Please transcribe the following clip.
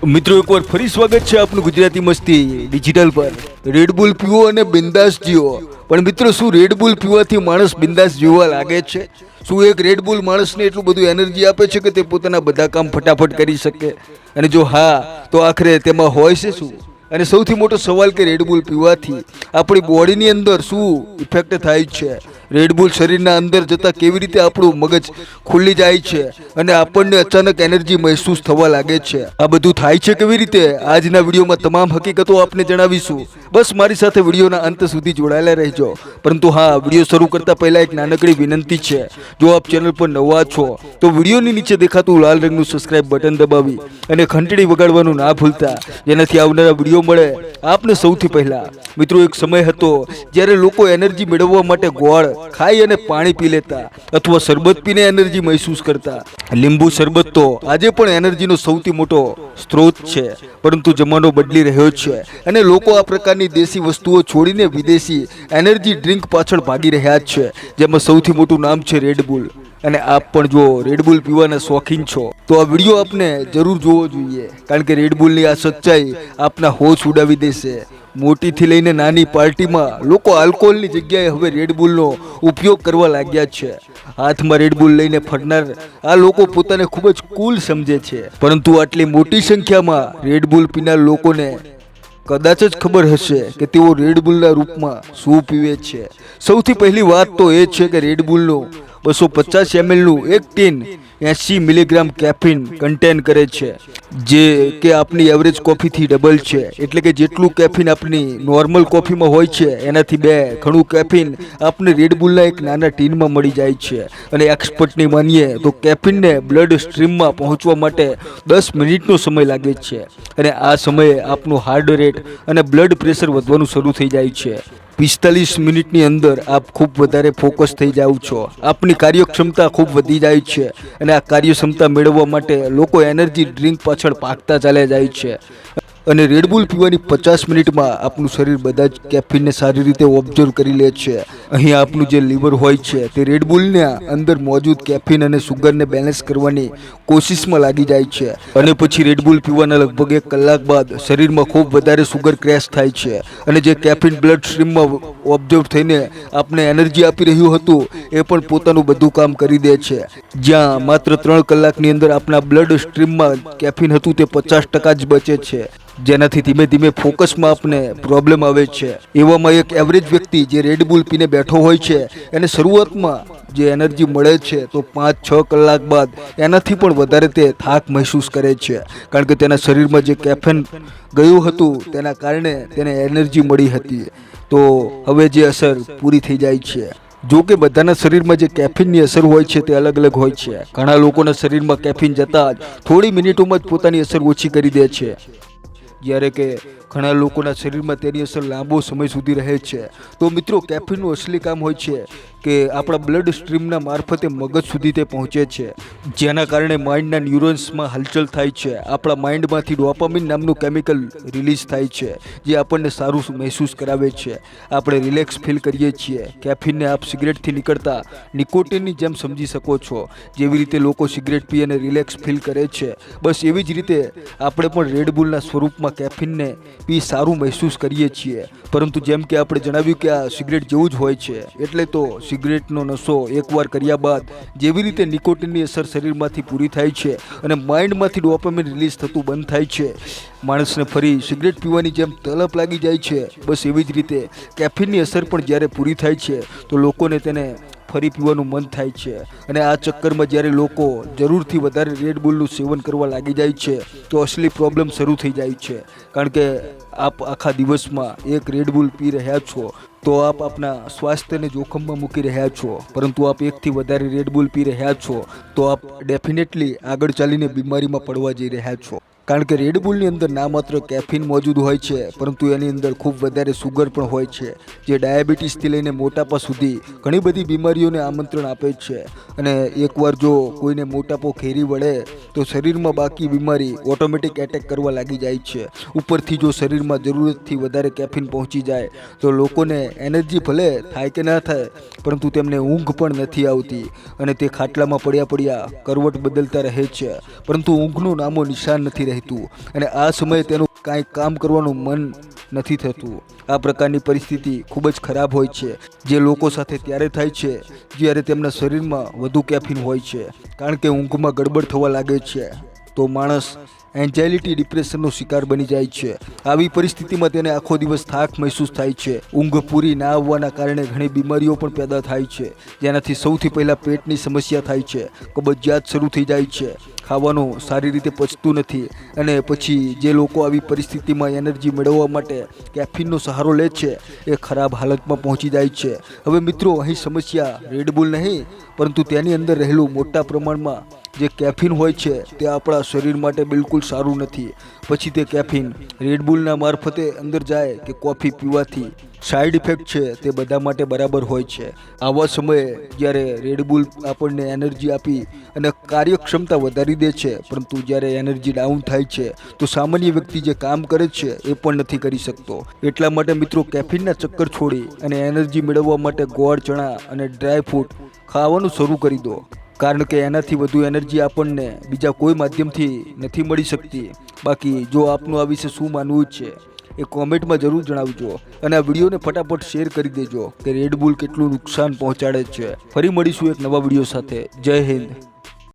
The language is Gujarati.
મિત્રો એકવાર ફરી સ્વાગત છે આપનું ગુજરાતી મસ્તી ડિજિટલ પર। રેડબુલ પીવો અને બિંદાસ જીવો। પણ મિત્રો શું રેડબુલ પીવાથી માણસ બિંદાસ જીવવા લાગે છે? શું એક રેડબુલ માણસને એટલું બધું એનર્જી આપે છે કે તે પોતાના બધા કામ ફટાફટ કરી શકે? અને જો હા તો આખરે તેમાં હોય છે શું? અને સૌથી મોટો સવાલ કે રેડબુલ પીવાથી આપણી બોડીની અંદર શું ઇફેક્ટ થાય છે? રેડબુલ શરીરના અંદર જતાં કેવી રીતે આપણું મગજ ખુલ્લી જાય છે અને આપણને અચાનક એનર્જી મહેસૂસ થવા લાગે છે? આ બધું થાય છે કેવી રીતે? આજના વિડીયોમાં તમામ હકીકતો આપને જણાવીશું। બસ મારી સાથે વિડીયોના અંત સુધી જોડાયેલા રહેજો। પરંતુ હા, વિડીયો શરૂ કરતા પહેલા એક નાનકડી વિનંતી છે। જો આપ ચેનલ પર નવા છો તો વિડીયોની નીચે દેખાતું લાલ રંગનું સબસ્ક્રાઇબ બટન દબાવી અને ઘંટડી વગાડવાનું ના ભૂલતા, જેનાથી આવનારા વિડીયો મળે આપને સૌથી પહેલા। મિત્રો, એક સમય હતો જ્યારે લોકો એનર્જી મેળવવા માટે ગોળ ખાઈ અને પાણી પી લેતા અથવા શરબત પીને એનર્જી મહેસૂસ કરતા। લીંબુ શરબત તો આજે પણ એનર્જીનો સૌથી મોટો સ્ત્રોત છે, પરંતુ જમાનો બદલી રહ્યો છે અને લોકો આ પ્રકારની દેશી વસ્તુઓ છોડીને વિદેશી એનર્જી ડ્રિંક પાછળ ભાગી રહ્યા છે, જેમાં સૌથી મોટું નામ છે રેડબુલ। અને આપ પણ જો રેડબુલ પીવાના શોખીન છો તો આ વિડીયો આપને જરૂર જોવો જોઈએ, કારણ કે રેડબુલની આ સચ્ચાઈ આપના હોશ ઉડાવી દેશે। મોટીથી લઈને નાની પાર્ટીમાં લોકો આલ્કોહોલની જગ્યાએ હવે રેડબુલનો ઉપયોગ કરવા લાગ્યા છે। હાથમાં રેડબુલ લઈને ફરનાર આ લોકો પોતાને ખૂબ જ કૂલ સમજે છે, પરંતુ આટલી મોટી સંખ્યામાં રેડબુલ પીનાર લોકોને કદાચ જ ખબર હશે કે તેઓ રેડબુલના રૂપમાં શું પીવે છે। સૌથી પહેલી વાત તો એ છે કે રેડબુલનું 250 mlનું એક ટીન 80 મિલીગ્રામ કેફીન કન્ટેન કરે છે, જે કે આપણી એવરેજ કોફીથી ડબલ છે। એટલે કે જેટલું કેફીન આપણી નોર્મલ કોફીમાં હોય છે એનાથી 2 ગણું કેફીન આપને રેડબુલના એક નાના ટીનમાં મળી જાય છે। અને એક્સપર્ટની માનીએ તો કેફીનને બ્લડ સ્ટ્રીમમાં પહોંચવા માટે 10 મિનિટનો સમય લાગે છે, અને આ સમયે આપનું હાર્ટ રેટ અને બ્લડ પ્રેશર વધવાનું શરૂ થઈ જાય છે। 45 મિનિટની અંદર આપ ખૂબ વધારે ફોકસ થઈ જાઓ છો, આપની કાર્યક્ષમતા ખૂબ વધી જાય છે, અને આ કાર્યક્ષમતા મેળવવા માટે લોકો એનર્જી ડ્રિંક પાછળ ભાગતા ચાલ્યા જાય છે। અને રેડબુલ પીવાની 50 મિનિટમાં આપનું શરીર બધા જ કેફીનને સારી રીતે ઓબ્ઝર્વ કરી લે છે। અહીં આપનું જે લીવર હોય છે તે રેડબુલના અંદર મોજૂદ કેફીન અને સુગરને બેલેન્સ કરવાની કોશિશમાં લાગી જાય છે, અને પછી રેડબુલ પીવાના લગભગ 1 કલાક બાદ શરીરમાં ખૂબ વધારે સુગર ક્રેશ થાય છે, અને જે કેફીન બ્લડ સ્ટ્રીમમાં ઓબ્ઝર્વ થઈને આપને એનર્જી આપી રહ્યું હતું એ પણ પોતાનું બધું કામ કરી દે છે। જ્યાં માત્ર 3 કલાકની અંદર આપના બ્લડ સ્ટ્રીમમાં કેફીન હતું તે 50% જ બચે છે, જેનાથી ધીમે ધીમે ફોકસમાં આપને પ્રોબ્લેમ આવે છે। એવામાં એક એવરેજ વ્યક્તિ જે રેડબુલ પીને બેઠો હોય છે એને શરૂઆતમાં જે એનર્જી મળે છે તો 5-6 કલાક બાદ એનાથી પણ વધારે તે થાક મહેસૂસ કરે છે, કારણ કે તેના શરીરમાં જે કેફીન ગયું હતું તેના કારણે તેને એનર્જી મળી હતી। તો હવે જે અસર પૂરી થઈ જાય છે। જો કે બધાના શરીરમાં જે કેફીનની અસર હોય છે તે અલગ અલગ હોય છે। ઘણા લોકોના શરીરમાં કેફીન જતાં જ થોડી મિનિટોમાં જ પોતાની અસર ઓછી કરી દે છે, જ્યારે કે ઘણા લોકોના શરીરમાં તેની અસર લાંબો સમય સુધી રહે છે। તો મિત્રો, કેફીનનું અસલી કામ હોય છે કે આપણા બ્લડ સ્ટ્રીમના મારફતે મગજ સુધી તે પહોંચે છે, જેના કારણે માઇન્ડના ન્યુરોન્સમાં હલચલ થાય છે। આપણા માઇન્ડમાંથી ડોપામિન નામનું કેમિકલ રિલીઝ થાય છે, જે આપણને સારું મહેસૂસ કરાવે છે, આપણે રિલેક્સ ફીલ કરીએ છીએ। કેફીનને આપ સિગરેટથી નીકળતા નિકોટિનની જેમ સમજી શકો છો। જેવી રીતે લોકો સિગરેટ પી અને રિલેક્સ ફીલ કરે છે, બસ એવી જ રીતે આપણે પણ રેડબુલના સ્વરૂપમાં કેફીનને પી સારું મહેસૂસ કરીએ છીએ। પરંતુ જેમ કે આપણે જણાવ્યું કે આ સિગરેટ જેવું જ હોય છે, એટલે તો સિગરેટનો નશો એકવાર કર્યા બાદ જેવી રીતે નિકોટિનની અસર શરીરમાંથી પૂરી થાય છે અને માઇન્ડમાંથી ડોપામિન રિલીઝ થતું બંધ થાય છે, માણસને ફરી સિગરેટ પીવાની જેમ તલપ લાગી જાય છે, બસ એવી જ રીતે કેફીનની અસર પણ જ્યારે પૂરી થાય છે તો લોકોને તેને ફરી પીવાનું મન થાય છે। અને આ ચક્કરમાં જ્યારે લોકો જરૂરથી વધારે રેડબુલનું સેવન કરવા લાગી જાય છે તો અસલી પ્રોબ્લેમ શરૂ થઈ જાય છે, કારણ કે આપ આખા દિવસમાં એક રેડબુલ પી રહ્યા છો તો આપ આપના સ્વાસ્થ્યને જોખમમાં મૂકી રહ્યા છો, પરંતુ આપ એકથી વધારે રેડબુલ પી રહ્યા છો તો આપ ડેફિનેટલી આગળ ચાલીને બીમારીમાં પડવા જઈ રહ્યા છો। કારણ કે રેડબુલની અંદર ના માત્ર કેફીન મોજૂદ હોય છે, પરંતુ એની અંદર ખૂબ વધારે સુગર પણ હોય છે, જે ડાયાબિટીસથી લઈને મોટાપા સુધી ઘણી બધી બીમારીઓને આમંત્રણ આપે છે। અને એકવાર જો કોઈને મોટાપો ઘેરી વળે તો શરીરમાં બાકી બીમારી ઓટોમેટિક એટેક કરવા લાગી જાય છે। ઉપરથી જો શરીરમાં જરૂરતથી વધારે કેફીન પહોંચી જાય તો લોકોને એનર્જી ભલે થાય કે ના થાય, પરંતુ તેમને ઊંઘ પણ નથી આવતી, અને તે ખાટલામાં પડ્યા પડ્યા કરવટ બદલતા રહે છે, પરંતુ ઊંઘનું નામો નિશાન નથી રહેતું અને આ સમયે તેનું કાંઈ કામ કરવાનું મન નથી થતું. આ પ્રકારની પરિસ્થિતિ ખૂબ જ ખરાબ હોય છે, જે લોકો સાથે ત્યારે થાય છે જ્યારે તેમના શરીરમાં વધુ કેફીન હોય છે, કારણ કે ઊંઘમાં ગડબડ થવા લાગે છે તો માણસ એન્ઝાયટી ડિપ્રેશનનો શિકાર બની જાય છે. આવી પરિસ્થિતિમાં તેને આખો દિવસ થાક મહેસૂસ થાય છે. ઊંઘ પૂરી ના આવવાના કારણે ઘણી બીમારીઓ પણ પેદા થાય છે, જેનાથી સૌથી પહેલાં પેટની સમસ્યા થાય છે, કબજિયાત શરૂ થઈ જાય છે, ખાવાનું સારી રીતે પચતું નથી અને પછી જે લોકો આવી પરિસ્થિતિમાં એનર્જી મેળવવા માટે કેફીનનો સહારો લે છે એ ખરાબ હાલતમાં પહોંચી જાય છે. હવે મિત્રો, અહીં સમસ્યા રેડબુલ નહીં પરંતુ તેની અંદર રહેલું મોટા પ્રમાણમાં જે કેફીન હોય છે તે આપણા શરીર માટે બિલકુલ સારું નથી. પછી તે કેફીન રેડબુલના મારફતે અંદર જાય કે કોફી પીવાથી સાઈડ ઇફેક્ટ છે તે બધા માટે બરાબર હોય છે. આવા સમયે જ્યારે રેડબુલ આપણને એનર્જી આપી અને કાર્યક્ષમતા વધારી દે છે, પરંતુ જ્યારે એનર્જી ડાઉન થાય છે તો સામાન્ય વ્યક્તિ જે કામ કરે છે એ પણ નથી કરી શકતો. એટલા માટે મિત્રો, કેફીનના ચક્કર છોડી અને એનર્જી મેળવવા માટે ગોળ, ચણા અને ડ્રાય ફ્રૂટ ખાવાનું શરૂ કરી દો, કારણ કે એનાથી વધુ એનર્જી આપણને બીજા કોઈ માધ્યમથી નથી મળી શકતી. બાકી જો આપનું આ વિશે શું માનવું છે એ કોમેન્ટમાં જરૂર જણાવજો અને આ વિડીયોને ફટાફટ શેર કરી દેજો કે રેડબુલ કેટલું નુકસાન પહોંચાડે છે. ફરી મળીશું એક નવા વિડીયો સાથે. જય હિન્દ.